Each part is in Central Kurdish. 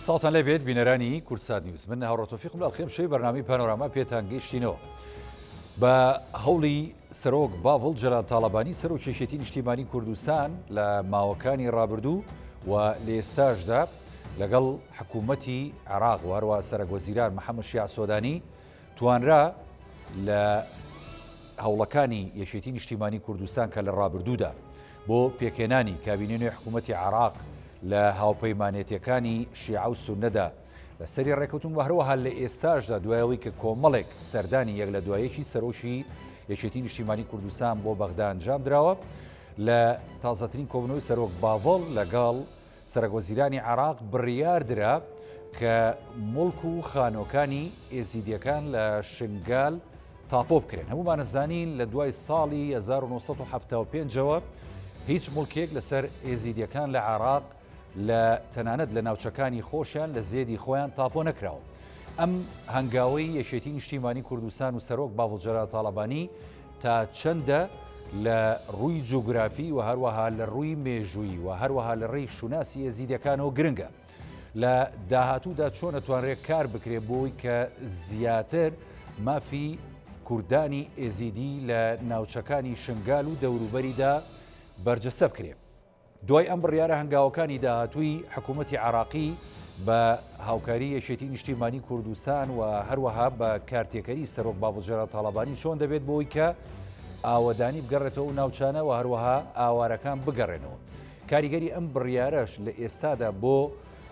ساڵتان لێ بێت بینەرانی کورسات نیوز من هاوڕۆتۆفیقم لە ئەڵخێم بەرنامی پانۆراما پێتان گەیشتینەوە بە هەوڵی سەرۆک باڤڵ جەلال تاڵەبانی سەرۆک کێشێتی نیشتیمانی کوردستان لە ماوەکانی ڕابردوو و لە ئێستاشدا لەگەڵ حکوومەتی عێراق و هەروە سەرۆکوەزیران محەممەد شیع سۆدانی توانرا لە هەوڵەکانی یەکێتی نیشتیمانی کوردستان کە لە ڕابردوودا بۆ پێکێنانی کابینەی حکوومەتی عێراق لە هاوپەیمانێتیەکانی شیعە و سونەدا لە سەری ڕێکەوتون و هەروەها لە ئێستاشدا دوایەوەی کە کۆمەڵێک سەردانی یەک لە دوایەکی سەرۆشی یەکێتی نیشتیمانی کوردستان بۆ بەغدا ئەنجام درراوە لە تازەترین کۆبنەوەی سەرۆک باڤڵ لەگەڵ سەرۆکوەزیرانی عێراق بڕیاردرا کە مڵک و خانۆکانی ئێزیدیەکان لە شنگال تاپۆ بکرێن. هەمومان نەزانین لە دوای ساڵی 1975ەوە هیچ مڵکێک لەسەر ئێزیدیەکان لە عێراق لە تەنانەت لە ناوچەکانی خۆشیان لە زێدی خۆیان تاپۆ نەکراوە. ئەم هەنگاوەی یەکێتی نیشتیمانی کوردستان و سەرۆک باڤڵ جەلال تاڵەبانی تا چەندە لە ڕووی جوگرافی و هەروەها لە ڕووی مێژووی و هەروەها لە ڕێی شوناسی ئێزیدیەکانەوە گرنگە. لە داهاتوودا چۆن ئەتوانرێت کار بکرێت بۆی کە زیاتر مافی کوردانی ئێزیدی لە ناوچەکانی شنگال و دەوروبەریدا بەرجەسە بکرێت. دوای ئەم بڕیارە هەنگاوەکانی داهاتووی حکوومەتی عێراقی بە هاوکاری یەکێتی نیشتیمانی کوردستان و هەروەها بە کارتێکەری سەرۆک باڤڵ جەلال تاڵەبانی چۆن دەبێت بۆی کە ئاوەدانی بگەڕێتەوە ناوچانە و هەروەها ئاوارەکان بگەڕێنەوە. کاریگەری ئەم بڕیارەش لە ئێستادا بۆ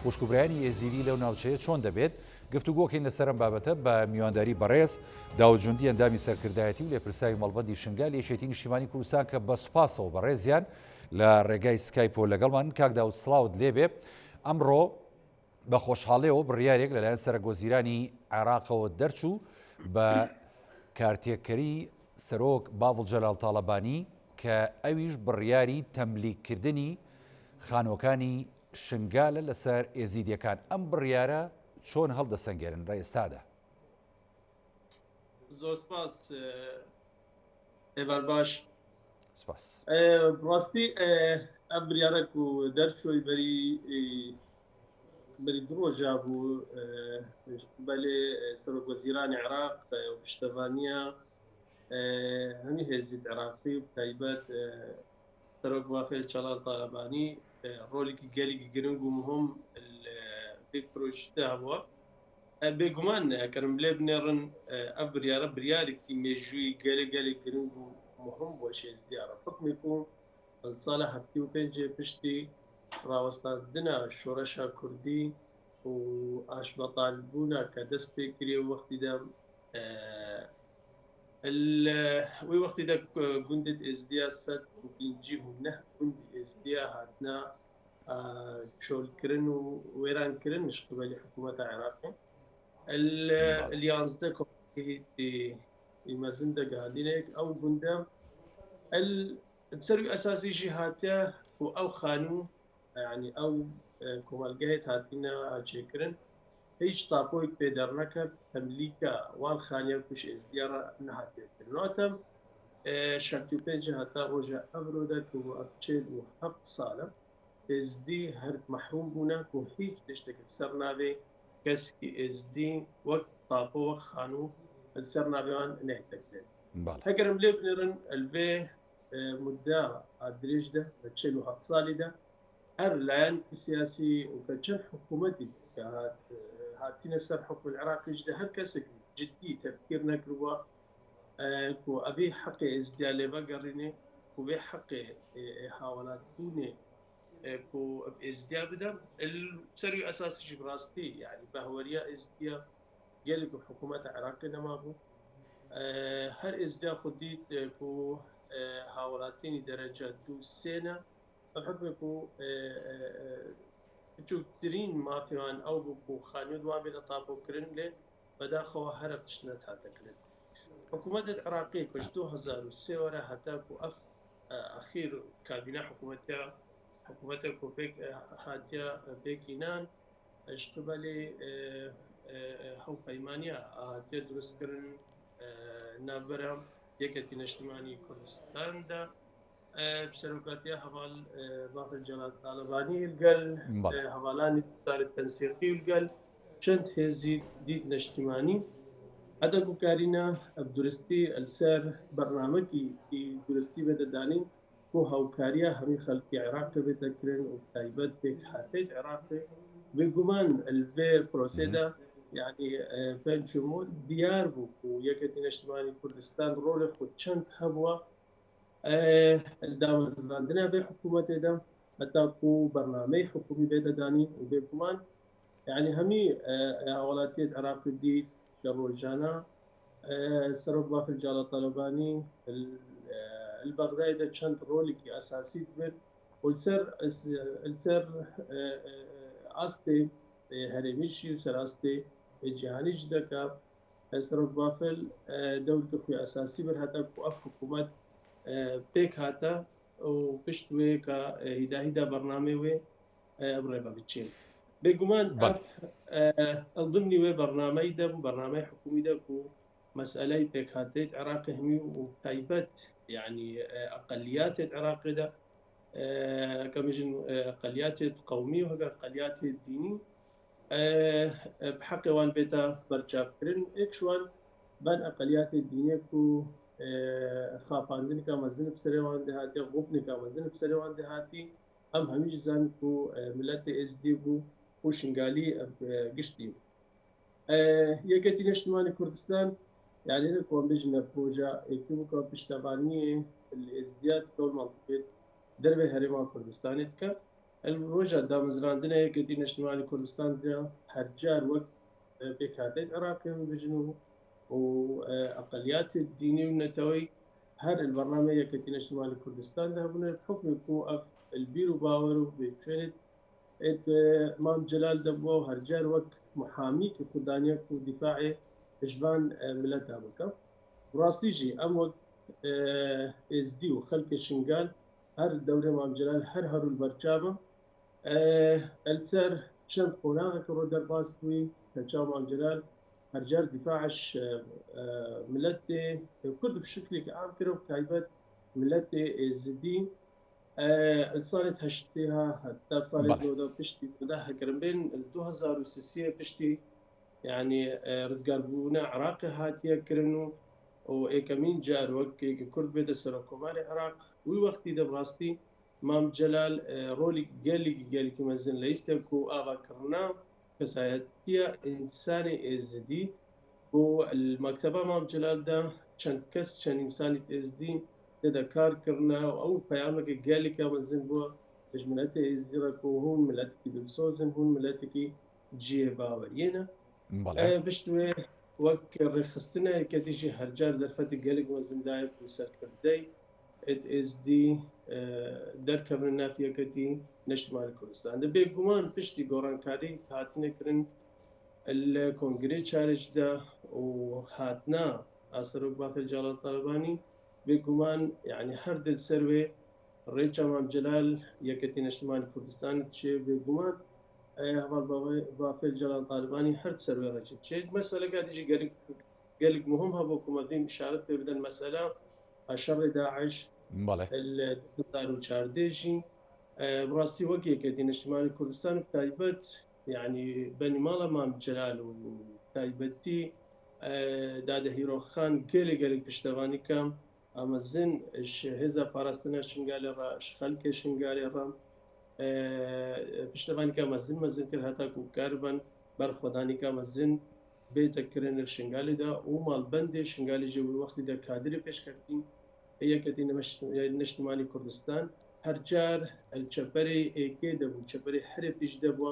خوشکبرایانی ئێزیدی لەو ناوچەیە چۆن دەبێت گفتوگۆکەین لەسەر ئەم بابەتە بە میوانداری بەڕێز داوودجوندی ئەندامی سەرکردایەتی و لێپرساوی مەڵبەندی شنگال یەکێتی نیشتیمانی کوردستان کە بە سوپاسەوە بەڕێزیان لە ڕێگای سکایپۆ لەگەڵمان. کاک داود سڵاوت لێبێ. ئەمڕۆ بە خۆشحاڵیەوە بڕیارێک لەلایەن سەرۆکوەزیرانی عێراقەوە دەرچوو بە کارتێکەری سەرۆک باڤڵ جەلال تاڵەبانی کە ئەویش بڕیاری تەملیککردنی خانۆکانی شنگالە لەسەر ئێزیدیەکان. ئەم بڕیارە چۆن هەڵدەسەنگێرن لە ئێستادا؟ زۆر سپاس ئێوار باش. سپاس. ڕاستی ئەم بریارێک و دەرچۆی بەری درۆژا بوو بەلێ سەرۆکوەزیرانی عێراق پشتەوانیە هەمی هێزیت عێراقی و تایبەت سەرۆک باڤڵ جەلال تاڵەبانی ڕۆڵێکی گەلێکی گرنگ و مهم پێک پرۆژدا بووە. بێگومان ئەگەرم لێ بنێڕن ئەم بریارە بریارێکی مێژووی گەلێک گرنگ و مهم بۆ شێزدیارە حکمێک و ساڵە 75 پشتی ڕاوەستاندنە شۆڕەشە کوردی و ئاشبەتالبوونە کە دەست پێ کرێ وەختیدا وی وەختیدا گوندت ئێزدیا 150 گوندی ئێزدیا هاتنە شۆلکردن و وێرانکردن شقبەلی حکوومەتە عێراقی اليانزدە کۆمەڵگەی مەزن دەگادینێک ئەو گوندە سەروی ئەساسیشی هاتە و ئەو خانوو ینی ئەو کۆمەلگەهێت هاتینە ئاچێکردن هیچ تاپۆیک پێدەڕ نەکرد تەملیکە وان خانیە کوش ئێزدیارە نەهاتێکردنەوەتەم 65 هەتا ڕۆژە ئەمرۆدا کە بۆ 47 ساڵە ئێزدی هەر مەحروم بوونە و هیچ شتێکت سەر ناوێ کەسکی ئێزدی وەک تاپۆ وەک خانوو سەر ناوێوان نەهێتەکرێت. هەگەرم لێ بنێڕن ئەلبێ مدە ئادرێژدا بە 47 ساڵیدا هەر لایەن سیاسی و کە چەند حکوومەتی کە هاتینە سەر حکم العێراقیشدا هەر کەسێک جدی تەفکیر نەکردووە و ئەبێ حەقی ئێزدیا لێ بەگەڕێنێ و بێ حەقی هاوڵاتبوونێ و ئێزدیا بدە سەروی ئەساسیشی بڕاستی یعنی بەهوەریە ئێزدیا گەلێک و حکوومەتە عێراقی نەما بوو هەر ئێزدیا خودیت و هاوڵاتینی دەرەجە 2-3 حکمێک و بچووکترین مافیوان ئەو بوو خانوو دوان بێ لە تاپۆکردن لێ بەداخەوە هەرە پشتنە هاتەکرێت. حکوومەتت عێراقی کەش 2003 وەرە هەتاکو ئەف ئەخیر کابینە حکوومەتە کۆپێک هاتیە پێکینان ئەشتبەلێ هەوپەیمانیە هاتیە دروستکردن ناوبەرە یەکێتی نیشتیمانی کوردستاندا بسەرۆکاتی هەواڵ باقی جەلات تاالبانی گەل هەواڵانی دار تەنسیقی و گەل چەند هێزی دیت نیشتیمانی هەدا گوکارینە درستی ئەلسەر بەرنامەکی درستی بەدەدانین بۆ هاوکاریە هەمی خەڵکی عێراق بێتەکردن و تایبەت پێک هاتێت عێراقی بێگومان البێ پرۆسێدا یعنی پێنجمۆل دیار بوو و یەکەتی نیشتیمانی کوردستان ڕۆڵی خود چەند هەبووە دامەزراندنە بێ حکوومەتێدا هەتاکو بەرنامەی حکومی بێدەدانین و بێگومان يعني همي ولايات العراق دي كروجانا سرب في الجالة الطالباني البغدادي ده كانت رولي أساسي كبير والسر أستي هرميشي وسر أستي جهاني جدا سرب بافل دولة كفي أساسي بر حتى كوف حكومات بيك هاتا وبشتوي كهيدا برنامج وبرنامج بتشين بێگومان ئەڵدمنی وێ بەرنامەی دەب و بەرنامەی حکومی دەب و مەسئلەی پێکهاتێت عێراقی هەمی و تایبەت یعنی ئەقلیاتێت عێراقیدا کەمژن ئەقلیاتێت قەومی و هەگە ئەقلیاتێت دینی بحەقێوان بێتە بەرچاوکردن ئێکشوان بەن ئەقلیاتێت دینێک و خاپاندنێکا مەزن بسەرێوان دەهاتی غوبنێکا مەزن بسەرێوان دەهاتی ئەم هەمیش زان و ملەتی ئێسدی بوو و شنگالی گشتی یەکەتی نیشتیمانی کوردستان یعنی نەکۆم بژنە پرۆژە ئێکیبووکە پشتەوانیە ئێسدیات کەول ماڵکێت دەربێ هەرێما کوردستانێت کە ڕۆژە دامەزراندنە یەکەتی نیشتیمانی کوردستان هەرجار وەک پێکهاتێت عێراقی بژن و ئەقلیاتی دینی و نەتەوەی هەر البرنامە یەکەتی نیشتیمانی کوردستان دابوونە بحکمێک و البير وباور وبيتشيلت مام جلال دبوا وهرجار وك محامي كخدانيك ودفاعي إجبان ملتها بكا وراسيجي أم وك إزدي وخلق الشنغال هر دولة مام جلال هر البرشابة السر شن قناعة كرو درباستوي كتشاو مام جلال هرجار دفاعش ملتي كرد بشكل عام كرو تايبت ملتي إزدي الصالت هشتيها حتى بصالت لودا بشتي بدها كرم بين 2006 بشتي يعني رزقار بونا عراقي هاتيا كرنو وإيكامين جار وكي كرد بيدا سرقوماري عراق وي وقتي دا براستي مام جلال رولي قالي كما زين ليستكو آغا كرنا كسايتيا إنساني إزدي والمكتبة مام جلال دا چند كس چند إنساني إزدي دا کار کرنا او پیامک گالی که مزن بو ملت ازرق و هم ملت کی دلسوزن هم ملت کی جی باورینا بشتوی وک رخصتنا کدیجی هرجار درفت گالی مزن دای و سر کردی ات از دی در کمر نافیه کتی نشمال کردستان ده بگمان پشتی گوران کاری هاتنه کرن الکنگره چارج ده و هاتنا اثر بافل جلال طالبانی بێگومان يعني هەر سەروێ ڕێچە مام جلال یەکەتی نیشتیمانی کوردستان چێ بێگومان هەواڵ بافێل جەلال طالبانی هەر سەروێ ڕێچێت چێت مەسەلەکە دیژی گەلێک مهم هەبوو حکوومەتین ئشارەت پێ بدەن مەسەلە شەڕی داعش 2014 بڕاستی وەک یەکەتی نیشتیمانی کوردستان تایبەت يعني بەنی ماڵە مام جلال و تایبەتی دادە هیرۆخان گەلێک پشتەوانی کەم أمازن هذا فارستنا شنغالي را خلق شنغالي را پشتوانی که مزن کرد هتا کو کاربن بر خدانی که مزن بیت کرن شنغالي دا و مال بند شنغالي جو وقتی دا کادری پیش کردیم یکتی نشتمانی کردستان هر جار الچپری ایکی دبو چپری هر پیش دبوا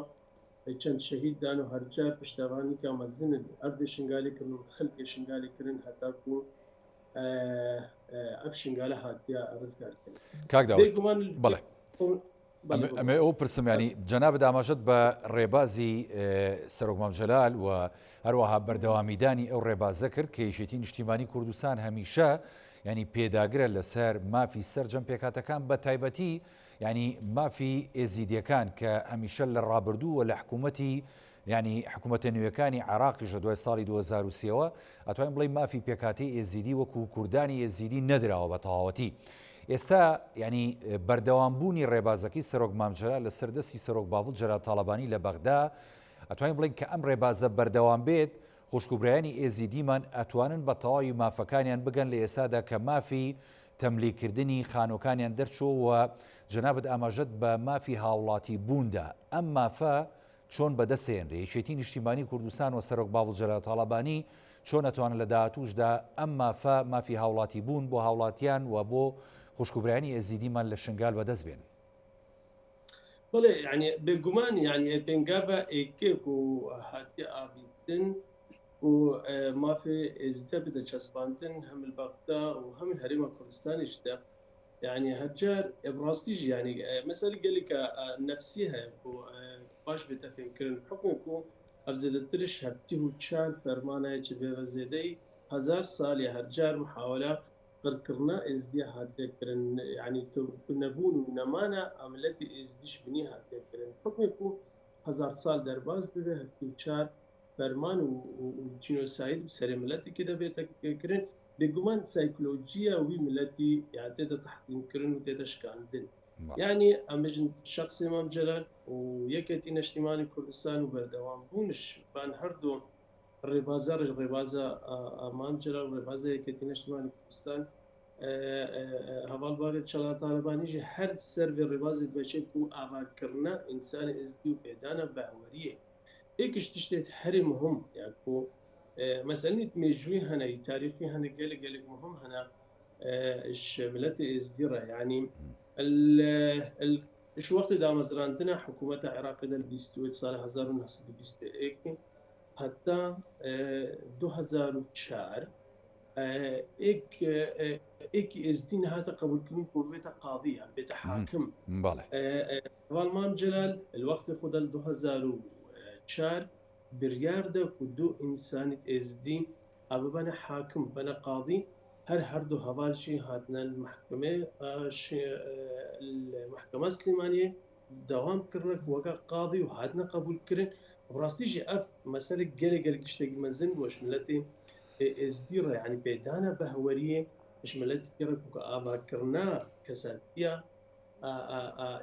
چند شهید دانو هر جار پشتوانی که مزن ارد شنغالي کرن خلق شنغالي کرن هتا کو ئەفشین گالە هاتیە ڕزگار کاک داوود بەڵێ ئەمێ ئەو پرسم ینی جەناب داماژەت بە ڕێبازی سەرۆک مام جەلال و هەروەها بەردەوامیدانی ئەو ڕێبازە کرد کە یەکێتی نیشتیمانی کوردستان هەمیشە ینی پێداگرە لەسەر مافی سەرجەم پێکاتەکان بە تایبەتی ینی مافی ئێزیدیەکان کە هەمیشە لە ڕابردوو و لە حکوومەتی ینی حکوومەتە نوێیەکانی عراقیژە دوای ساڵی 2023ەوە ئەتوانین بڵێ مافی پێکاتی ئێزیدی وەکو کوردانی ئێزیدی نەدراوە بە تەواوەتی ئێستا ینی بەردەوامبوونی ڕێبازەکەی سەرۆک مامجەرا لە سەردەستی سەرۆک باوڵ جەلال تاڵەبانی لە بەغدا ئەتوانین بڵین کە ئەم ڕێبازە بەردەوام بێت خوشکوبرایانی ئێزیدیمان ئەتوانن بە تەواوی مافەکانیان بگەن لە ئێستادا کە مافی تەملیکردنی خانۆکانیان دەرچووە جەنابەت ئاماژەت بە مافی هاوڵاتی بووندا ئەم مافە چۆن بەدەستێنرێ یەکێتی نیشتیمانی کوردستان و سەرۆک باوڵ جەلال تاڵەبانی چۆن ئەتوانن لە داهاتووشدا ئەم مافی هاوڵاتی بوون بۆ هاوڵاتیان و بۆ خوشکوبرایانی ئێزیدیمان لە شنگال بەدەست بێن. بەڵێ یعنی بێگومان یعنی پێنگابە ئێکێک و هاتی ئابیتن و مافێ ئێزیدە بدە چەسپاندن هەم بەغدا و هەم هەرێمە کوردستانیشدا يعني هجار براستيج يعني مثلا قال لك نفسيها باش بتفكرن حكمكم ابزل الترش هبته تشال فرمانه يجي بزيدي 1000 سال يا هجار محاوله قرقرنا ازدي هاتكرن يعني تنبون نمانا عملتي ازديش بني هاتكرن حكمكم 1000 سال درباز به هبته تشال فرمان وجينوسايد بسرملتي كده بيتكرن بگومان سایکولوژیا وی ملتی يعني تدا تحطيم كرن وتدا شكاندن يعني امجن شخص امام جلال ويكتي نشتماني كردستان وبردوام بونش بان هردو الربازة امام جلال والربازة يكتي نشتماني كردستان هوال باقي شلال طالباني جي هر سر بالربازة بشكو اواكرنا انسان ازديو بيدانا باوريه ايكش تشتيت هري مهم يعني مسألة مجري هنا تاريخي هنا قال مهم هنا الشملات ازديرة يعني ايش وقت دا مزرانتنا حكومة العراق دا البيستويت صالح 1921 حتى 2004 ايك ازدين هذا قبول كنين بيتا قاضية بيتا حاكم والمام جلال الوقت خد 2004 برياردة كدو إنسان إزدي أبو بنا حاكم بنا قاضي هردو هوالشي هاتنا المحكمة المحكمة السليمانية دوام كرنك وقا قاضي وهاتنا قبول كرن براستي جي أف مسألة قلق تشتاق مزن وش ملتي إزديرة يعني بيدانا بهورية وش ملتي كرك وقا آبا كرنا كساتية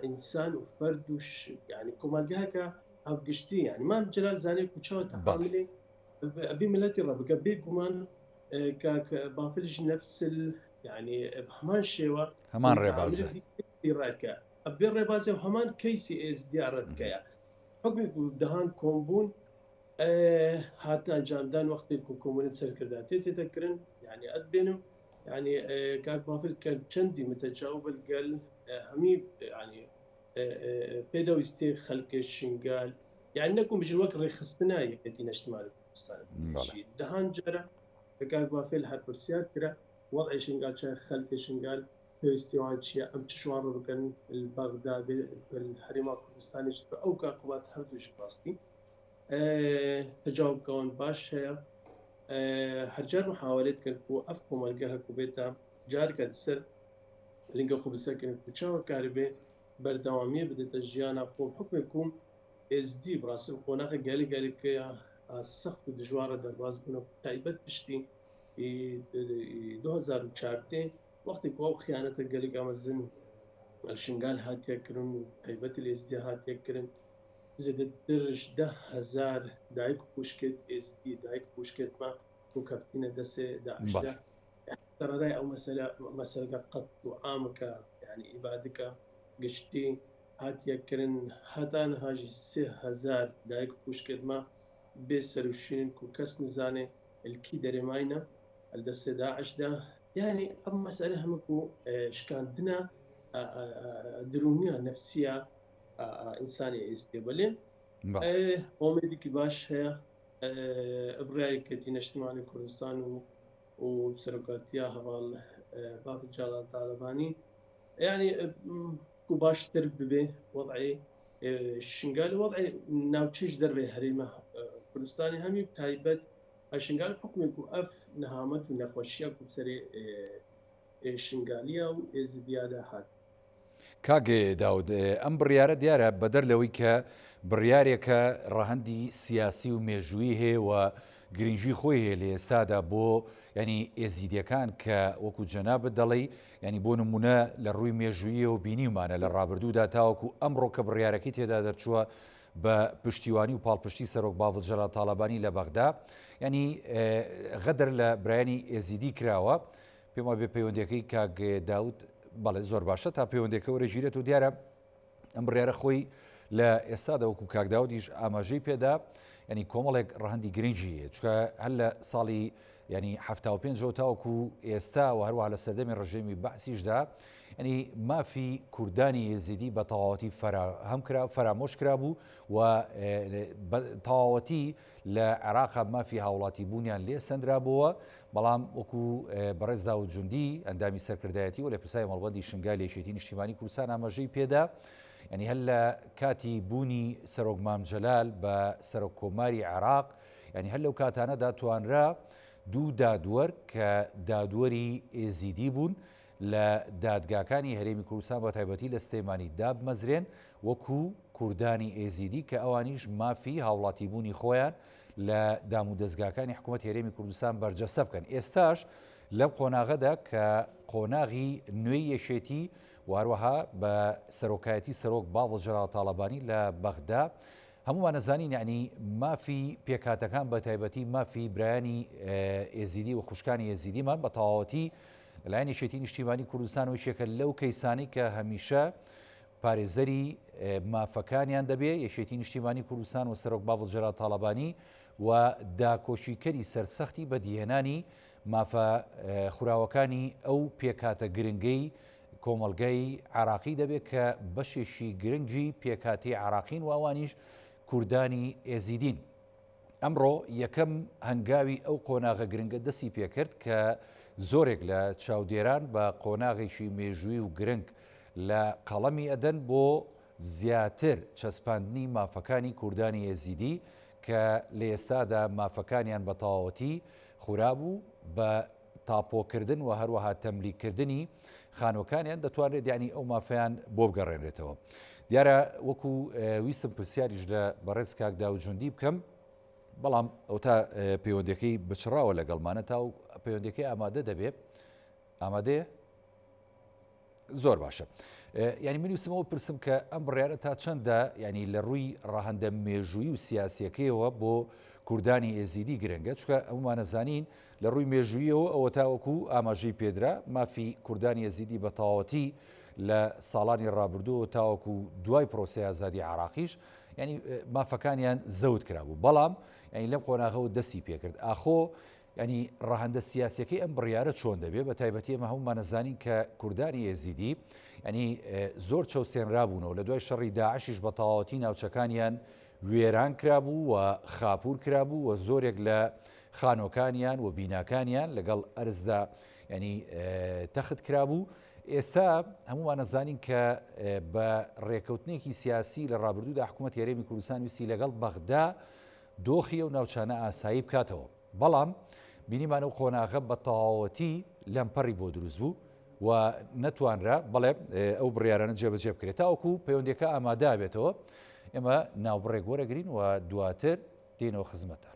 إنسان وفرد وش يعني كما جاكا أو قشتي يعني ما جلال زاني كوتشاو تعاملي أبي ملتي ربك أبي كمان كاك بافلج نفس يعني بهمان شيوا همان ربازة أبي الربازة وهمان كيسي إز ديارتك يا حكم دهان كومبون هاتنا جامدان وقت كومبون سركرداتي تذكرن يعني أدبنم يعني كاك بافل كان شندي متجاوب القل همي يعني بيدو يستي خلق الشنقال يعني نكون بجي الوقت رخصتنا يكتينا اجتماعي الشيء دهان جرى كاك بافل هالبرسيات كرا وضع شنقال شا خلق الشنقال بيستيوان شيء أم تشوار بكن البغداد بالحريمة كردستاني أو كاقوات هردوش باستي تجاوب كون باش هي هرجار محاولات كان كو أفكم الجهة كوبيتا جار كدسر لينجا خو بسكن كوتشاو كاربي بردوامية بدأت الجيانا خو حكم يكون ازدي براسل قناخ قالي كي السخت دجوارة درباز بنا تايبت بشتي 2004 وقت كواو خيانة قالي قامزن الشنقال هات يكرن تايبت الازدي هات يكرن زد درج 10,000 دايك بوشكت ازدي دايك بوشكت ما وكابتنة دسي داعش ده ترى راي او مسألة قط وعامك يعني إبادك قشتي هات يكرن هاتان هاجي 3,000 دايك بوشكت ما بيسروشين كوكس نزاني الكي دريماينا الدس داعش ده يعني أم مسألة همكو شكان دنا درونية نفسية إنسانية استقبالين ومديك باش هي إبراهيم كتير اجتماعي كردستان وسرقاتيا هوال باب الجلال طالباني يعني كباشتر ببه وضعي الشنقال وضعي ناوتشيش دربي هريمة كردستاني همي بتايبت الشنقال حكم يكو أف نهامت ونخوشيا كبسري الشنقالية وإزديادة هات کاگێ داود ئەم بڕیارە دیارە بەدەر لەوەی کە بڕیارێکە ڕەهەندی سیاسی و مێژووی هەیە و گرنگجی خۆی هەیە لە ئێستادا بۆ ینی ئێزیدیەکان کە وەکو جەنابەت دەڵێ ینی بۆ نمونە لە ڕووی مێژوویە و بینیمانە لە ڕابردوودا تاوەکو ئەمڕۆ کە بڕیارەکەی تێدا دەرچووە بە پشتیوانی و پاڵپشتی سەرۆک باڤڵ جەلال تاڵەبانی لە بەغدا ینی غەدر لە برایانی ئێزیدی کراوە پێم وایە بێ پەیوەندیەکەی کاک داود بەڵێ زۆر باشە تا پەیوەندێکە وەرەگیرێت و دیارە ئەم بڕیارە خۆی لە ئێستادا وەکو کاک داودیش ئاماژەی پێدا ینی کۆمەڵێک ڕەهەندی گرنگی هەیە چکە هەر لە ساڵی ینی 75 تاوەکو ئێستا و هەروەها لە سەردەمی ڕژێمی بەعسیشدا ینی مافی کوردانی ێزیدی بە تەواوەتی فرامۆش کرابوو و تەواوەتی لە عێراقا مافی هاوڵاتی بوونیان لێ سەندرابووە بەڵام وەکو بەڕێز داود جوندی ئەندامی سەرکردایەتی و لە پرسای مەڵبەندی شنگای لە یەکێتی نیشتیمانی کوردستان ئاماژەی پێدا ینی هەر لە کاتی بوونی سەرۆک مام جەلال بە سەرۆک کۆماری عێراق ینی هەر لەو کاتانەدا توانرا دوو دادوەر کە دادوەری ئێزیدی بوون لە دادگاکانی هەرێمی کوردستان بە تایبەتی لە سلێمانی دابمەزرێن وەکو کوردانی ئێزیدی کە ئەوانیش مافی هاوڵاتی بوونی خۆیان لە دام و دەستگاکانی حکوومەت هەرێمی کوردستان بەرجەستە بکەن ئێستاش لەم قۆناغەدا کە قۆناغی نوێی یەشێتی واروەها بە سەرۆکایەتی سەرۆک باڤڵ جەلال تاڵەبانی لە بەغدا هەمومان نەزانین یعنی مافی پێکاتەکان بە تایبەتی مافی برایانی ئێزیدی و خوشکانی ئێزیدیمان بە تەواوەتی لەلایەن یەکێتی نیشتیمانی کوردستان و یەکێکە لەو کەیسانی کە هەمیشە پارێزەری مافەکانیان دەبێ یەکێتی نیشتیمانی کوردستان و سەرۆک باڤڵ جەلال تاڵەبانی و داکۆچیکەری سەرسەختی بە دیهێنانی مافە خوراوەکانی ئەو پێکاتە گرنگەی کۆمەلگای عراقی دەبێت کە بەشێشی گرنگجی پێکاتی عراقین و ئەوانیش کوردانی ئێزیدین ئەمڕۆ یەکەم هەنگاوی ئەو قۆناغە گرنگە دەستی پێکرد کە زۆرێک لە چاودێران بە قۆناغێکی مێژووی و گرنگ لە قەڵەمی ئەدەن بۆ زیاتر چەسپاندنی مافەکانی کوردانی ئێزیدی کە لە ئێستادا مافەکانیان بە تەواوەتی خورابوو بە تاپۆکردن و هەروەها تەملیکردنی خانۆکانیان دەتوانرێت دیانی ئەو مافیان بۆ بگەڕێنرێتەوە دیارە وەکو ویستم پرسیاریش لە بەڕێز کاک داود جوندی بکەم بەڵام ئەو تا پەیوەندەکەی بچراوە لەگەڵمانە تا و پەیوەندەکەی ئامادە دەبێت ئامادەیە زۆر باشە ینی منویسمەوە پرسم کە ئەم بڕیارە تا چەندە ینی لە ڕووی ڕاهەندە مێژووی و سیاسیەکەیەوە بۆ کوردانی ئێزیدی گرنگە چکە ئەومانەزانین لە ڕووی مێژوویەوە ئەوە تاوەکو ئاماژەی پێدرا مافی کوردانی ئێزیدی بە تەواوەتی لە ساڵانی ڕابردووە تاوەکو دوای پرۆسی ئازادی عراقیش ینی مافەکانیان زەوت کرابوو بەڵام ینی لەم قۆناغەوە دەستی پێکرد ئاخۆ ینی ڕاهەندە سیاسەکەی ئەم بڕیارە چۆن دەبێت بە تایبەتی ئەمە هەمومانەزانین کە کوردانی ئێزیدی ینی زۆر چەوسێنرابوونەوە لە دوای شەڕی داعشیش بە تەواوەتی ناوچەکانیان وێران کرابوو و خاپور کرابوو و زۆرێک لە خانۆکانیان و بیناکانیان لەگەڵ ئەرزدا ینی تەخت کرابوو ئێستا هەمومان نەزانین کە بە ڕێکەوتنێکی سیاسی لە ڕابردوودا حکوومەت هەرێمی کوردستان ویستی لەگەڵ بەغدا دۆخی و ناوچانە ئاسایی بکاتەوە بەڵام بینیمان ئەو قۆناغە بە تەواوەتی لەمپەڕی بۆ دروست بوو و نەتوانرا بەڵێ ئەو بڕیارانە جێبەجێ بکرێت تاوەکو پەیوەندەکە ئامادە بێتەوە ئێمە ناوبڕێک وەرەگرین و دواتر دێنەوە خزمەتە.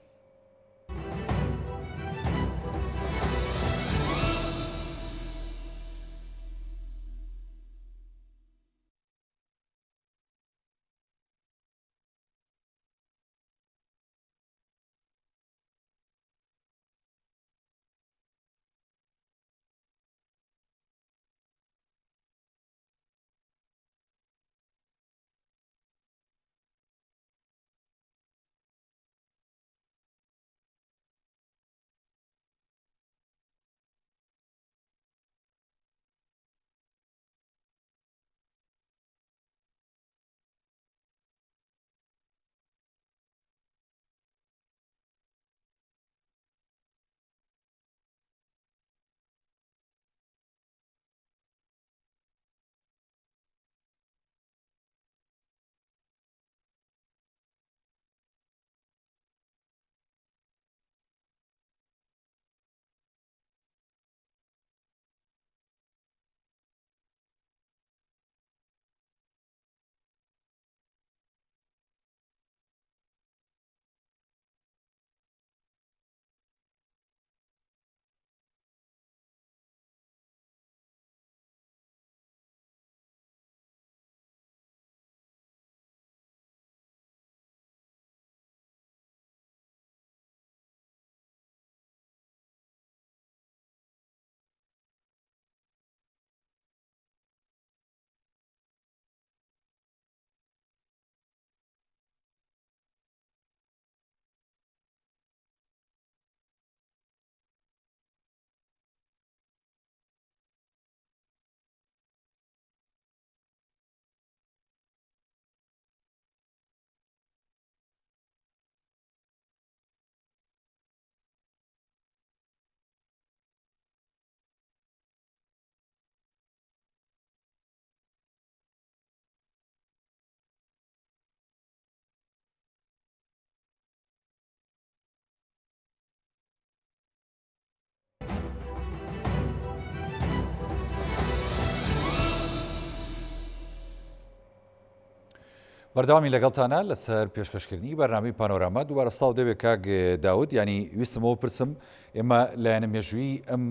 بەردەوامی لەگەڵتانە لەسەر پێشکەشکردنی بەرنامەی پانۆراما دووبارە سڵاو دەبێت کاک داود، ینی ویستمەوە پرسم ئێمە لایەنە مێژووی ئەم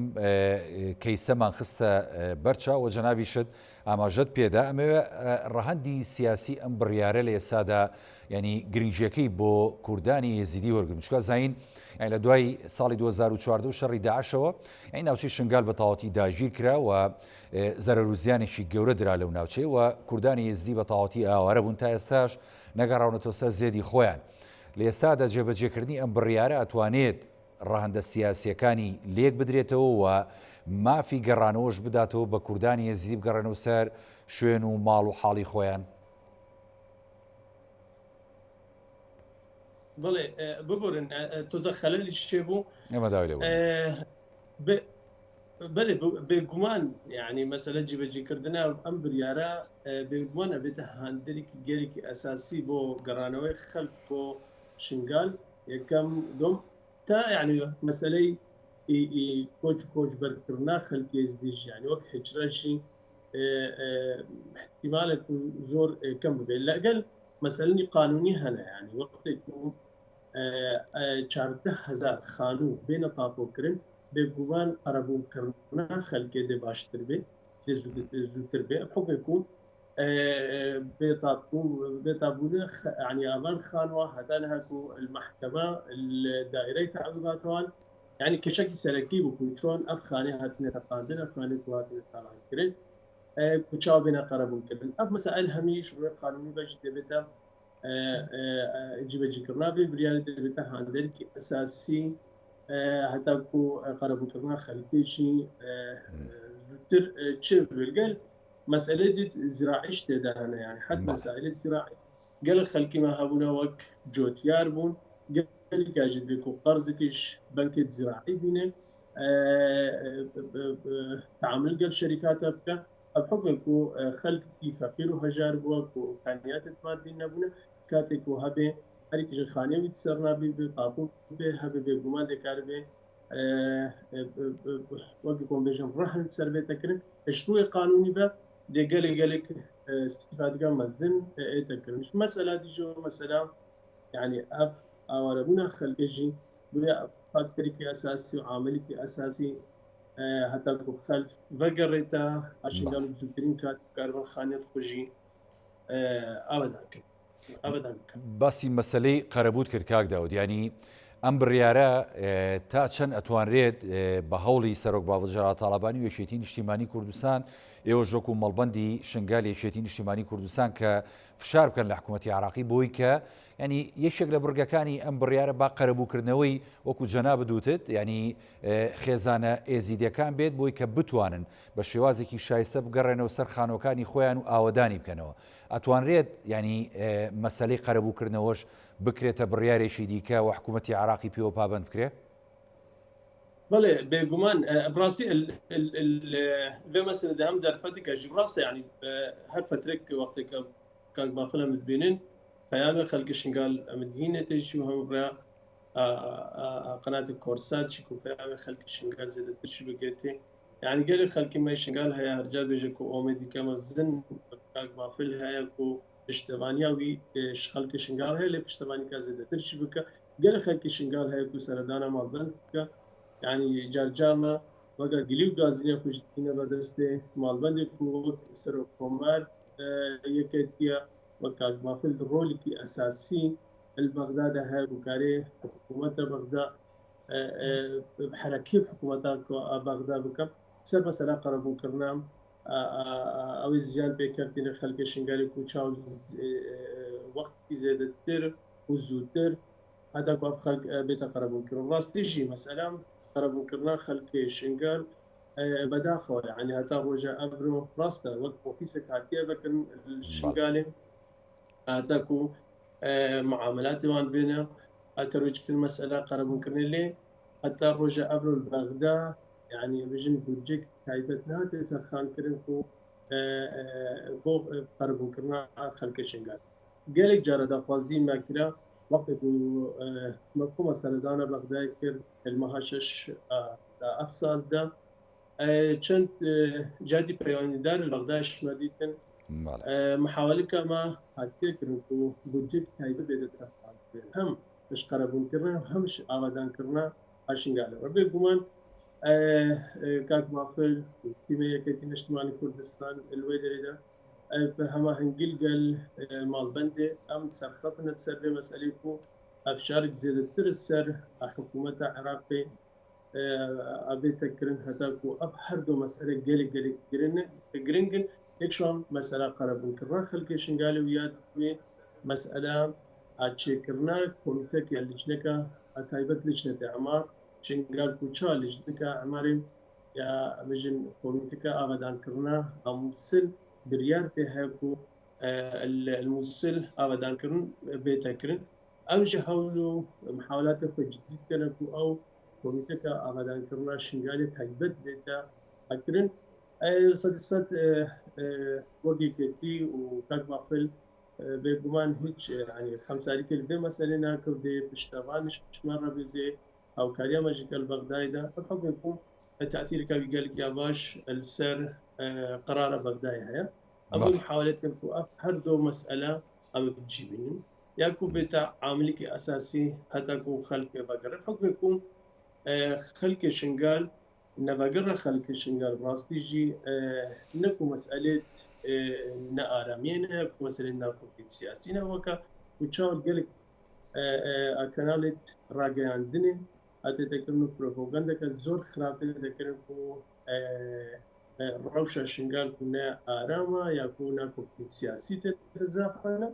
کەیسەمان خستە بەرچاو و جەنابیشت ئاماژەت پێدا ئەمەوێ ڕەهەندی سیاسی ئەم بڕیارە لە ئێسادا ینی گرنگجیەکەی بۆ کوردانی یێزیدی وەرگرت چکە زین لە دوای ساڵی 2014 و شەڕی داعشەوە ئەی ناوچەی شنگال بە تەواوەتی داگیر کرا و زەرەروزیانێکی گەورە درا لەو ناوچەی و کوردانی یزدی بە تەواوەتی ئاوارە بوون تا ئێستاش نەگەڕاونەتەوە سەر زێدی خۆیان. لە ئێستادا جێبەجێکردنی ئەم بڕیارە ئەتوانێت ڕەهەندە سیاسیەکانی لێک بدرێتەوە و مافی گەڕانەوەش بداتەوە بە کوردانی یزدی بگەڕێنەوە سەر شوێن و ماڵ و حاڵی خۆیان. بڵێ ببورن تۆزە خەلەلی شێ بوو ئێمە داوای لێ بەێ بێگومان یعنی مەسەلە جێبەجێکردنە ئەم بریارە بێگومان ئەبێتە هاندێکی گەرێکی ئەساسی بۆ گەڕانەوەی خەلک بۆ شنگال یەکەم دوم تا یعنی مەسلەی کۆچ و کۆچبەرکردنا خەلکی یزدیش یعنی وەک هجرەشی احتیمالێک زۆر کەم ببێت لەگەل مەسەلەی قانونی هەنە یعنی وەقتێک 14,000 خانوو بێنە تاپۆکردن بێگومان قەرەبوونکردنا خەلکێ دێ باشتر بێ زووتر بێ حکم بێتابوون عنی ئاوان خانوە هەتا هەکو المحکمە دائرەی تعقیباتوان یعنی کێشەکی سەرەکی بوو چۆن ئەف خانێ هاتنێ تەقاندن ئەفخانێ هاتنێ تاڵانکردن کوچاو بێنە قەرەبوونکردن ئەف مەسائل هەمیش ڕووی قانونی بەش دەبێتە جێبەجێکردنا بێ بریارە دەبێتە هاندێکی ئەساسی هەتاکو قەرەبوونکردنا خەلکێکی زووتر چ بگەل مەسئلە دیت زراعیش تێدا هەنە یعنی حد مەسائلێت زراعی گەلە خەلکیمە هەبوونە وەک جۆتیار بوون گەلی کاژت بێک و قەرزێکیش بەنکێت زراعی بینێ تعامل گەل شەریکاتە بکە حکمێک و خەلکی فەقیر و هەژار بووە و ئیمکانیاتت مادی نەبوونە کاتێک و هەبێ هەریکیژە خانێویت سەرنابی بێ تاپۆ بێ هەبێ بێگومان دەکار بێ وەک کۆمبێژم ڕەهن سەر بێتەکردن هشتووی قانونی بە دێگەلێک گەلێک استفادگا مەزن ئێتەکردنش مەسەلا دیژەوە مەسەلا یعنی ئەف ئاوارەبوونە خەلکێژی بێ فاکتەرێکی ئەساسی و عاملێکی ئەساسی هەتا خەلک بەگەڕێتە ئاشنگال و زووترین کات کاربن خانێت خۆشی ئاوەدان کرد. باسی مەسلەی قەرەبوت کرد کاک داود، ینی ئەم بڕیارە تا چەند ئەتوانرێت بە هەوڵی سەرۆک باوەجارات تاڵابانی و یەکێتی نیشتیمانی کوردستان ئێوە ژۆک و مەڵبەندی شنگال یەکێتی نیشتیمانی کوردستان کە فشار بکەن لە حکوومەتی عراقی بۆی کە ینی یەکێک لە بڕگەکانی ئەم بڕیارە با قەرەبووکردنەوەی وەکو جەنا بدوتت ینی خێزانە ئێزیدەکان بێت بۆی کە بتوانن بە شێوازێکی شایستە بگەڕێنەوە سەر خانۆکانی خۆیان و ئاوەدانی بکەنەوە. ئەتوانرێت ینی مەسەلەی قەرەبووکردنەوەش بکرێتە بڕیارێکی دیکە و حکوومەتی عراقی پێوە پابند بکرێ؟ بەڵێ بێگومان بڕاستی لێ مەسەلە هەم دەرفەتێکەژی ڕاستە ینی هەر فترێک وەختێکە کاک باخەلە متبینن پەیامە خەلکی شنگال ئەمدهینێتێکی و هەمڕا قەناتی کۆرساتشی و پەیامە خەلکی شنگال زێدەترشی بگێتێ یعنی گەلێ خەلکی مای شنگال هەیە هەرجا بێژێک و ئۆمێدیکەمە زن کاک بافل هەیە و پشتەوانیاوی خەلکی شنگال هەیە لێ پشتەوانی کا زێدەترشی بکە گەلە خەلکی شنگال هەیە و سەردانە ماڵبەند بکە یعنی جارجارمە وەگە گلی و گازینە خوشتینە بەدەستێ ماڵبەندێک و سەر و کۆمار یەکێتیە وكاك مافل رولي أساسي البغداد هاي بكاري حكومة بغداد بحركيب حكومة بغداد بكم سر مثلا قربوا كرنام أو زيان بكرتين خلق شنغالي كوتشاو وقت زيادة تر وزوتر هذا كوف خلق بيت قربوا كرنام راستيجي مثلا قربوا كرنام خلق شنغال بداخل يعني هتا رجاء أبرو راستا وقت وفيسك هاتيه بكن الشنغالي هاتاكو معاملات وان بينا اتروج كل مسألة قربون كرني لي حتى رجع أبرو البغداد يعني بجن بوجيك تايبتنا تتخان كرنكو بو قربون كرنا خلق شنغال قالك جارة دافازي ما كرا وقتكو مفهوم سردانا بغداد كر المهاشش دا أفصال دا چند جادي بيواني دار البغداد شمديتن محاولة ما هتذكر إنكو بودجت هاي بدأت تفعل هم مش قربون كرنا همش آبادان كرنا عشان قال ربي قمان كاك مافل تيمية كتير اجتماعي كردستان الويدري ده فهما هنقل مال بندي أم سرخطنا تسر مسألة أفشارك زيادة ترسر حكومة عراقي أبي تكرن هتاكو أفحر دو مسألة جالي جرينجن يكشون مسألة قرب كرنا خلك شنقالي وياد مسألة أتشكرنا كوميتك يا لجنك أتايبت لجنة أعمار شنقال كوتشا لجنك أعماري يا مجن كوميتك أبدان كرنا أمسل بريار بهاكو المسل أبدان كرن بيتكرن أمشي حاولوا محاولات جديد كنكو أو كوميتك أبدان كرنا شنقالي تايبت بيتا أكرن صديقات وقي كتي وكاك بافل بيقومان هيج يعني 5 ريكل بمثلا ناكل دي بشتغل مش مرة بدي أو كاريا ماجيكال بغداد ده الحكم يكون تأثير كابي قال يا باش السر قرار بغداد هيا أما محاولة كنكو هردو مسألة أم بتجيبين ياكو بيتا عاملك أساسي حتى كو خلق بقرر الحكم يكون خلق شنقال نبقر خلق شنقال راستي جي نكو مسألة نآرامين نكو مسألة ناكو سياسينا وكا وشاول قلق كانالة راقيان دني أتذكرنو بروباغندا كزور خراب تذكرنو روشة شنقال كنا آراما يكون كو سياسي تتزافنا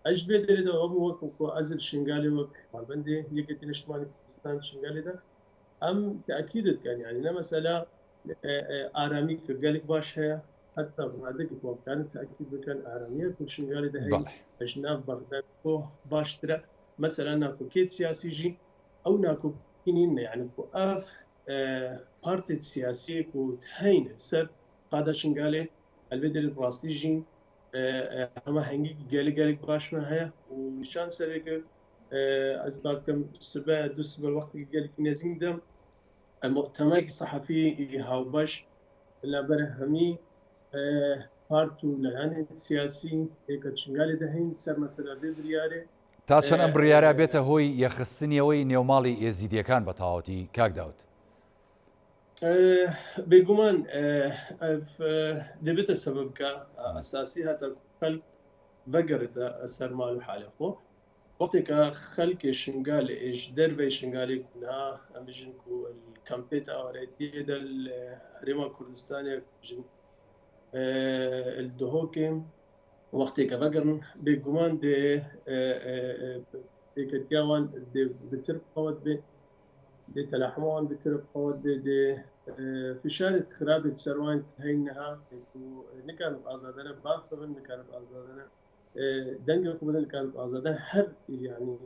أجبه دري ده أبو وكو أزل شنقالي وك مالبندي يكتين اشتماني باكستان شنقالي ده أم تأكيد كان يعني لا مسألة آرامي كقالك باش هي حتى بعدك كان تأكيد كان آرامية كل شنقالي ده هي أجناب بغداد كو باش ترى مثلا ناكو كيت سياسي جي أو ناكو كينين يعني كو بارتي سياسي كو تهين السر قادة شنقالي البدل البراستيجي اما هنگی گلی باش ما هيا ونشان سرقة أزبالكم سبع دوس بالوقت گلی نزين دم المؤتمر الصحفي هاو باش لبرهمي بارتو لعنة سياسي كتشنغالي دهين سر مثلا ببرياري تاچەند ئەم بڕیارە بێتە هۆی یەخستنیەوەی نێوماڵی ئێزیدیەکان بە تەواوەتی کاک داوت بێگومان دەبێتە سەبەبکە ئەساسی هاتە خەلک بەگەڕێتە سەرمال و حالێ خۆ وەختێکە خەلکێ شنگال ئێش دەربەی شنگالی کونا ئەمژن و کەمپێت ئاوارەی دێدە هەرێما کوردستانێک ژن الدهۆکێم وەختێکە بەگەڕن بێگومان دێ دێکەتیاوان بتر قەوت بێ دي تلاحمون بترب قوت دي فشارة خرابة سروان هينها نكان بأزادنا باخبن نكان بأزادنا دنجل قبل نكان بأزادنا هر يعني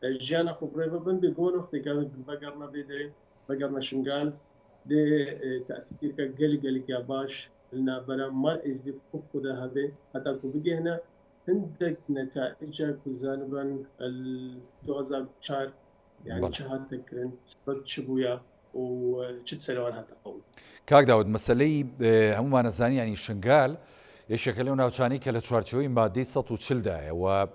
جانا خبرة بن بيقول وقت كان بقرنا بدري بقرنا شنقال دي تأثير كجلي يا باش لنا برا ما إزدي خدا هذا حتى كوبيجي هنا عندك نتائج كزانبا 2004 يعني شهادة تكرن سبب شبويا وشت سلوان هذا قوي. کاک داود مەسلەی هەمومان نەزانی ینی شنگال یەکێکە لەو ناوچانەی کە لە چوارچەوەی مادەی 140دایە و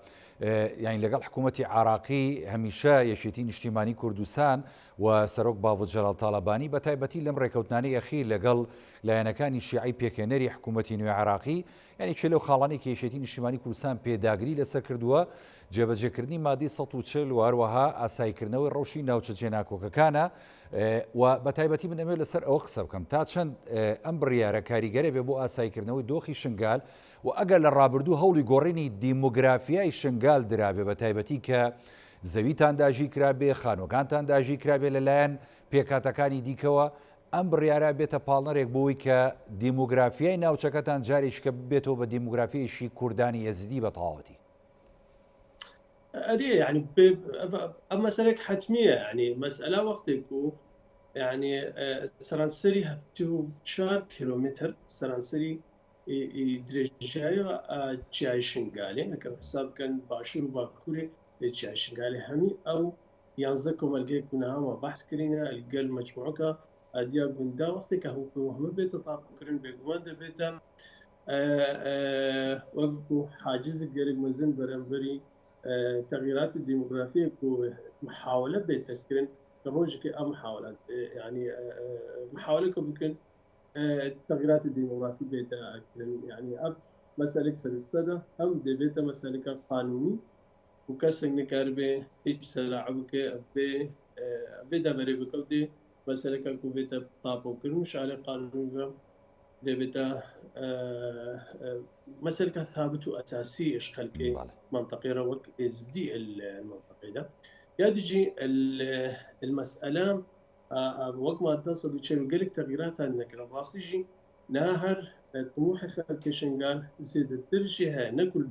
یعنی لەگەڵ حکوومەتی عراقی هەمیشە یەکێتی نیشتیمانی کوردستان و سەرۆک باوت جەلال تاڵەبانی بە تایبەتی لەم ڕێکەوتانەی ئەخیر لەگەڵ لایەنەکانی شیعی پێکێنەری حکوومەتی نوێ عراقی یعنی چێ لەو خاڵانی کە یەکێتی نیشتیمانی کوردستان پێداگری لەسەر کردووە جێبەجێکردنی مادەی 140 و هەروەها ئاسایکردنەوەی ڕەوشی ناوچە جێناکۆکەکانە و بە تایبەتی من ئەمێ لەسەر ئەوە قسە بکەم تا چەند ئەم بڕیارە کاریگەرە بێ بۆ ئاسایکردنەوەی دۆخی شنگال و ئەگەر لە ڕابردوو هەوڵی گۆڕینی دیموگرافیای شنگال درابێ بە تایبەتی کە زەویتان داژی کرابێ خانۆکانتان داژی کرابێ لەلایەن پێکاتەکانی دیکەوە ئەم بڕیارە بێتە پاڵنەرێک بۆی کە دیموگرافیای ناوچەکەتان جارێککە بێتەوە بە دیموگرافیشی کوردانی یەزیدی بە تەواوەتی أدي يعني مسألة حتمية يعني مسألة وقتك يعني سرانسري هفتو 4 كيلومتر سرانسري درجاية جاي شنغالي كان حساب كان باشور باكوري جاي شنغالي همي أو ينزكم الجي كنا هم بحث كرينا الجل مجموعك أديا بندا وقتك هو هم بيت طاقم كرين بيجوان ده بيتا وەکو حاجز گەرێک مەزن بەرەمبەری تغییراتی دیموگرافیک و محاولە بێتەکردن کە ڕۆژێکی ئەم محاولات يعني محاولەکە بکەن تغییراتی دیموگرافی بێتەکردن يعني ئەم مەسەلێک سەرسەدە ئەم دەبێتە مەسەلێکە قانونی و کەسێک نکاربێ هیچ تەلاعب بکە بێدا بەرێ بکەوتێ مەسەلەکە کو بێتە تاپۆکردن و شارێ قانونی بە دەبێتە مەسەلەکە ثابت و ئەساسی ئەش خەلکەی منطقێرە وەک ئێزدی المنطقەی دا یادیجی المسألة وەک مادە 140 گەلێک تغییراتان نەکرا ڕاستیژی ناهەر طموحی خەلکی شنگال زێدەترشی هەیە نەکول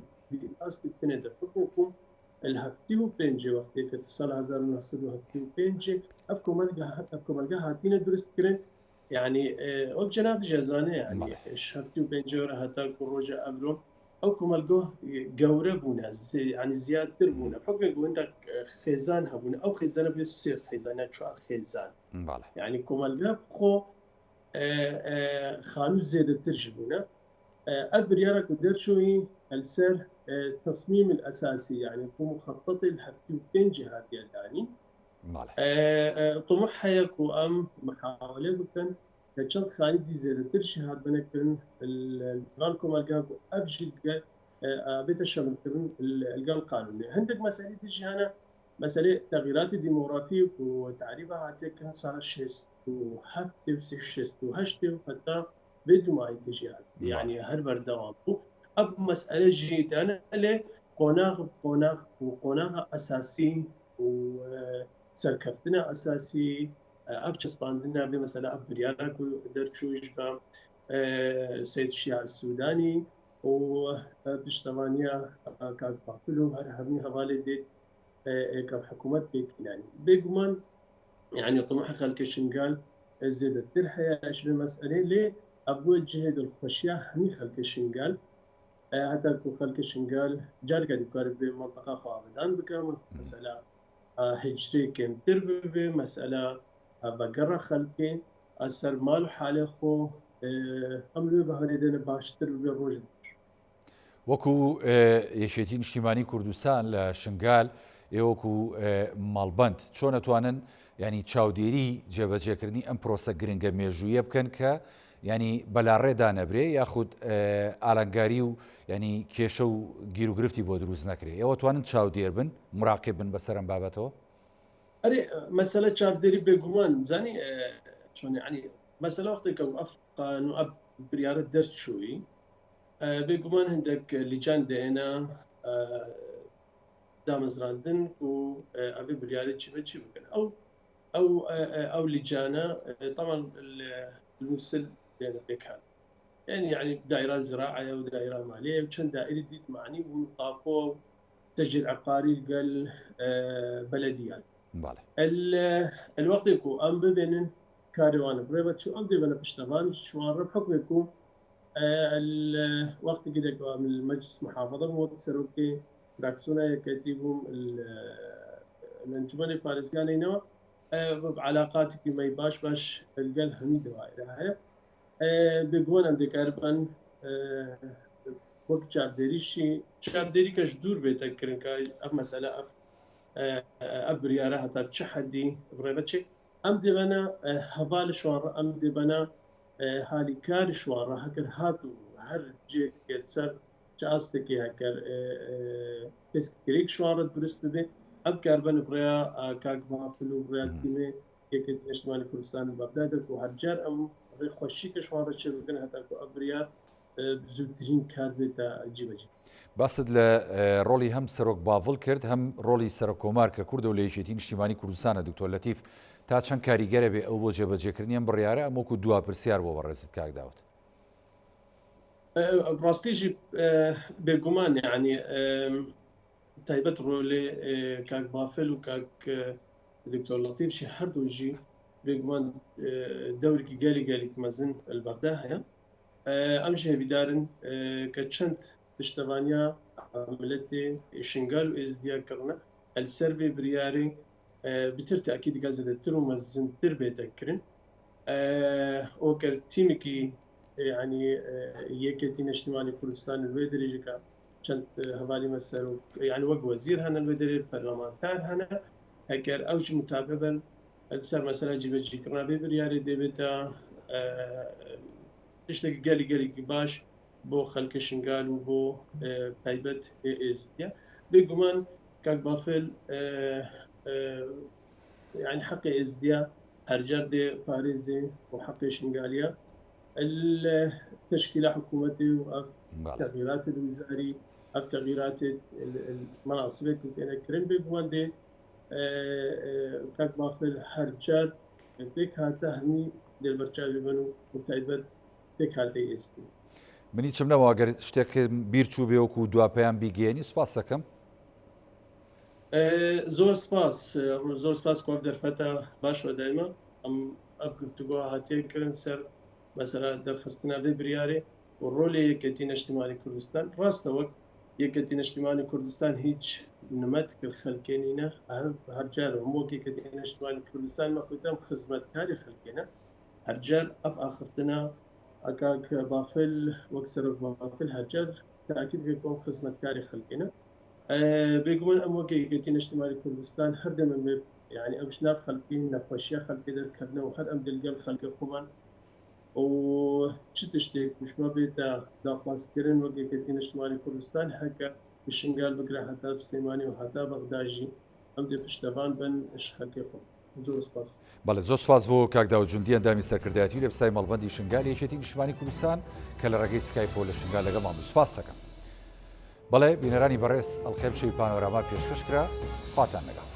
ئاستی بتنێ دەفکم الهفتي وبينجي وقتی که سال 1975 اف کۆمەلگا هاتینە دروستکردن يعني وەک جناب جێزانێ يعني هەفتی و پێنجێ وەرە هەتا ڕۆژە ئەمرۆ ئەو کۆمەلگۆ گەورە بوونە يعني زیاتر بوونە حکمێک بووندا خێزان هەبوون ئەو خێزانە بێ سێ خێزانە چوار خێزان يعني کۆمەلگا خۆ خانوو زێدەترش بوونە ئەو بریارە و دەرچووی السر التصميم الاساسي يعني هو مخطط الهفتي وبينجي هاتي الداني طموحها يكو ام محاوله بكن كشان خاني دي زيادة شهاد بنكن الغالكم الجاكو ابجد بيت الشمل كرن القان القانوني عندك مسألة تجي هنا مسألة تغييرات الديموغرافية وتعريفها هاتي كان صار شيست وهفتي وسيشست وهشتي وحتى بدو ما يتجي يعني هربر دوامو اب مسألة جديدة أنا اللي قناغ أساسي وسركفتنا أساسي اب چسباندنا بمسألة اب بريارك درچوش با سيد الشيعة السوداني وبشتوانيا كان باقلو هر همي حوالي ديت كحكومات بيكلاني بيجمان يعني طموح خلق شنقال زيادة الحياة اشبه مسألة ليه ابو جهد الخشية همي خلق شنقال حتى خلق شنقال جارك دكار بمنطقة فاضدان بكم مسألة هجري كم تربي مسألة بقرة خلقي أسر مال حاله خو أملو بهاليدين باشتر بروج وەکو یەکێتی نیشتیمانی کوردستان لە شنگال ئێوەکو ماڵبەند چۆن ئەتوانن ینی چاودێری جێبەجێکردنی ئەم پرۆسە گرنگە مێژوویە بکەن کە ینی بەلاڕێدا نەبرێ یاخود ئالانگاری و ینی کێشە و گیرروگرفتی بۆ دروست نەکرێ ئێوە توانن چاودێر بن مراقب بن بەسەر ئەم بابەتەوە ئەرێ مەسەلە چاودێری بێگومان زانی چۆن ینی مەسەلە وەختێکە ئەفقان و ئەب بریارە دەرچووی بێگومان هەندێک لیجان دێنە دامەزراندن و ئەبێ بریارە چی بە چی بکەن ئەو لیجانە طبعا المسل بين بيكان يعني دائرة زراعية ودائرة مالية وكان دائرة ديت معني ونطاقو تسجيل عقاري قال بلديات الوقت يكون أم ببينن كاروان بريبت شو أم بيبنا بشتغل شو عرب حكم يكون الوقت كده من المجلس محافظة مو تسروكي راكسونا كاتبهم الانجمن الباريسياني نوع بعلاقاتك ما يباش باش القل همي دوائر هاي بيقول عندك أربعين وقت شارديري كش دور بيتكرن كاي أب مسألة أب ريارة حتى تشحدي بريبتشي أم دي بنا هبال شوار أم دي بنا هالي كار شوار هكر هاتو هر جي كرسر جاستكي هكر تسكريك شوار درست بي اب كاربن بريا كاك مافلو بريا تيمي يكت اجتماعي كردستان بغداد و هرجار ام خوشی کشوار چه بکن حتی کو ابریا زودترین کار بتا جیبجی باست لە ڕۆلی هەم سەرۆک باڤڵ کرد هەم ڕۆلی سەرۆکۆمار کە کوردە و لە یەکێتی نیشتیمانی کوردستانە دکتۆر لەتیف تا چەند کاریگەرە بێ ئەو بۆ جێبەجێکردنی ئەم بڕیارە ئەم وەکو دوا پرسیار بۆ بەڕێزت کاک داوت ڕاستیژی بێگومان یعنی تایبەت ڕۆلێ کاک بافل و کاک دکتۆر لەتیفشی هەردووژی بێگومان دەورێکی گەلی مەزن البەغدا هەیە ئەم هێویدارن کە چەند پشتەوانیا عملەتێ شنگال و ئێزدیاکردنە ئەلسەر بێ بریارێ بتر تاکیدگا زەدەتر و مەزنتر بێتەکردن ئۆکە تیمێکی يعني یەکێتی نیشتیمانی کوردستان لێ درێژەکە چەند هەوالی مەسەر و يعني وەک وەزیر هەنە لێ دەرێ پەرلەمانتار هەنە ئەگەر ئەوش متابع بن سەر مەسەلا جیبەجیکردنا بێ بریارێ دەبێتە تشتێکی گەلێکی باش بۆ خەڵکە شنگال و بۆ تایبەت ئێزدیە بێگومان کاک بافل يعني حق ازديا هرجر دي باريزي وحق شنغاليا التشكيله حكومتي واف تغييرات الوزاري اف تغييرات المناصب كنت انا كريم بيجوان دي كاك بافل هرجر بيك هاتا هني ديال برشاوي بنو متعبد بيك هاتا استي منی چم نەوە ئەگەر شتێک بیر چوو بێوەکو و دواپەیان بیگەێنی سوپاس دەکەم. زۆر سپاس کۆ دەرفەتە باشوە دایمە ئەم ئەف گفتوگۆ هاتیەکردن سەر مەسەلا دەرخستنە بێ بریارێ و ڕۆلی یەکێتی نیشتیمانی کوردستان ڕاستەوە یەکێتی نیشتیمانی کوردستان هیچ نمەت کرد خەلکێنینە هەرجار هەموو یەکێتی نیشتیمانی کوردستان مەخوتەم خزمەتکاری خەلکێنە هەرجار ئەف ئاخفتنە ئەکاک بافل وەک سەرۆک بافل هەرجار تاکید بێکۆم خزمەتکاری خەلکێنە بێگومان ئەم وەکێتی نیشتیمانی کوردستان هەردەمە يعني ئەم شناف خەلکی نەخۆشیە خەلکی دەرکردنەوە هەر ئەم دڵگەل خەلکە خۆمان و چ تشتێک کوشمە بێتە داخوازکردن وەکێتی نیشتیمانی کوردستان هەکە بشنگال بگرە هەتا سلێمانی و هەتا بەغداژی ئەم دێ پشتەوان بن خەلکی خۆ. زۆر سپاس. بەڵێ زۆر سپاس بۆ کاک داوودجوندی ئەندامی سەرکردایەتی لە بەسای مەڵبەندی شنگال یەکێتی نیشتیمانی کوردستان کە لە ڕێگەی سکایپۆ لە شنگال لەگەڵمان بوو. سپاس دەکەم. بەڵێ بینەرانی بەڕێز ئەڵقەم شەوی پانۆراما پێشکەش کرا خواتان لەگەڵ.